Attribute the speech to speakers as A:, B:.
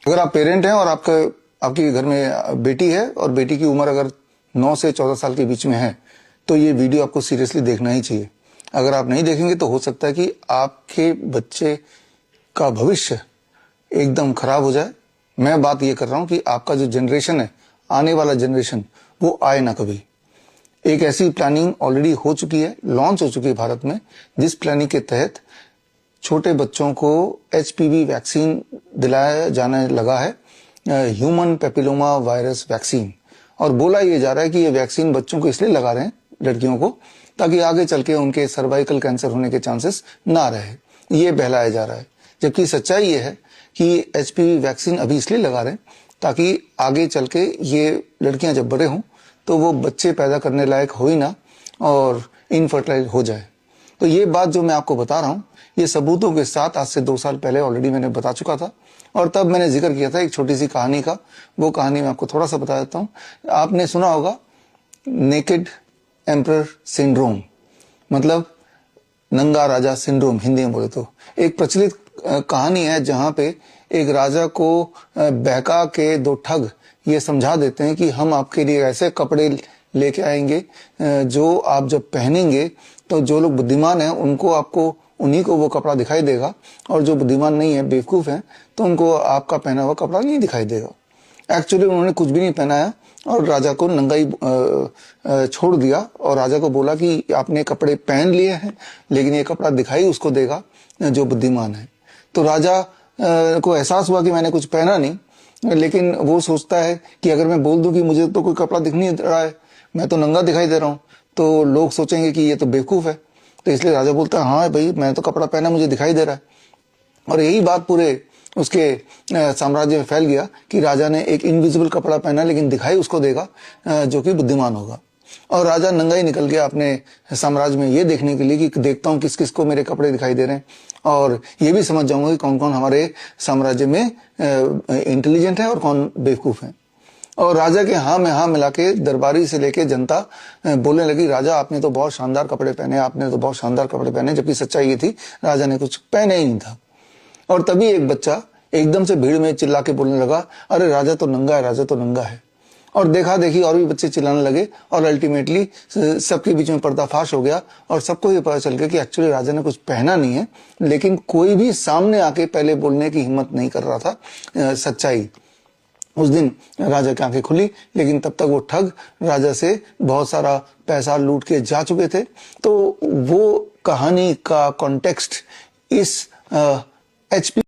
A: अगर आप पेरेंट हैं और आपके घर में बेटी है और बेटी की उम्र अगर 9 से 14 साल के बीच में है तो ये वीडियो आपको सीरियसली देखना ही चाहिए। अगर आप नहीं देखेंगे तो हो सकता है कि आपके बच्चे का भविष्य एकदम खराब हो जाए। मैं बात ये कर रहा हूं कि आपका जो जनरेशन है, आने वाला जनरेशन, वो आए ना कभी। एक ऐसी प्लानिंग ऑलरेडी हो चुकी है, लॉन्च हो चुकी है भारत में, जिस प्लानिंग के तहत छोटे बच्चों को HPV वैक्सीन दिलाया जाने लगा है, ह्यूमन पेपिलोमा वायरस वैक्सीन। और बोला यह जा रहा है कि ये वैक्सीन बच्चों को इसलिए लगा रहे हैं, लड़कियों को, ताकि आगे चल के उनके सर्वाइकल कैंसर होने के चांसेस ना रहे। ये बहलाया जा रहा है, जबकि सच्चाई ये है कि HPV वैक्सीन अभी इसलिए लगा रहे हैं ताकि आगे चल के ये लड़कियां जब बड़े हों तो वो बच्चे पैदा करने लायक हो ही ना और इनफर्टाइल हो जाए। तो ये बात जो मैं आपको बता रहा हूं, ये सबूतों के साथ आज से 2 साल पहले ऑलरेडी मैंने बता चुका था और तब मैंने जिक्र किया था एक छोटी सी कहानी का। वो कहानी मैं आपको थोड़ा सा बता देता हूं। आपने सुना होगा नेकेड एम्परर सिंड्रोम, मतलब नंगा राजा सिंड्रोम हिंदी में बोले तो। एक प्रचलित कहानी है जहां पे एक राजा को बहका के 2 ठग ये समझा देते हैं कि हम आपके लिए ऐसे कपड़े लेके आएंगे जो आप जब पहनेंगे तो जो लोग बुद्धिमान हैं उनको आपको उन्हीं को वो कपड़ा दिखाई देगा, और जो बुद्धिमान नहीं है, बेवकूफ हैं, तो उनको आपका पहना हुआ कपड़ा नहीं दिखाई देगा। एक्चुअली उन्होंने कुछ भी नहीं पहनाया और राजा को नंगा ही छोड़ दिया और राजा को बोला कि आपने कपड़े पहन लिए हैं लेकिन ये कपड़ा दिखाई उसको देगा जो बुद्धिमान है। तो राजा को एहसास हुआ कि मैंने कुछ पहना नहीं, लेकिन वो सोचता है कि अगर मैं बोल दूं कि मुझे तो कोई कपड़ा दिख नहीं रहा है, मैं तो नंगा दिखाई दे रहा हूं, तो लोग सोचेंगे कि ये तो बेवकूफ है। तो इसलिए राजा बोलता है हाँ भाई, मैं तो कपड़ा पहना, मुझे दिखाई दे रहा है। और यही बात पूरे उसके साम्राज्य में फैल गया कि राजा ने एक इनविजिबल कपड़ा पहना लेकिन दिखाई उसको देगा जो कि बुद्धिमान होगा। और राजा नंगा ही निकल गया अपने साम्राज्य में ये देखने के लिए कि देखता हूं किस किस को मेरे कपड़े दिखाई दे रहे हैं, और ये भी समझ जाऊंगा कि कौन कौन हमारे साम्राज्य में इंटेलिजेंट है और कौन बेवकूफ है। और राजा के हाँ में हाँ मिला के दरबारी से लेके जनता बोलने लगी, राजा आपने तो बहुत शानदार कपड़े पहने, आपने तो बहुत शानदार कपड़े पहने, जबकि सच्चाई ये थी राजा ने कुछ पहने ही नहीं था। और तभी एक बच्चा एकदम से भीड़ में चिल्ला के बोलने लगा, अरे राजा तो नंगा है, राजा तो नंगा है। और देखा देखी और भी बच्चे चिल्लाने लगे और अल्टीमेटली सबके बीच में पर्दाफाश हो गया और सबको ये पता चल गया कि एक्चुअली राजा ने कुछ पहना नहीं है, लेकिन कोई भी सामने आके पहले बोलने की हिम्मत नहीं कर रहा था सच्चाई। उस दिन राजा की आंखें खुली, लेकिन तब तक वो ठग राजा से बहुत सारा पैसा लूट के जा चुके थे। तो वो कहानी का कॉन्टेक्स्ट इस HP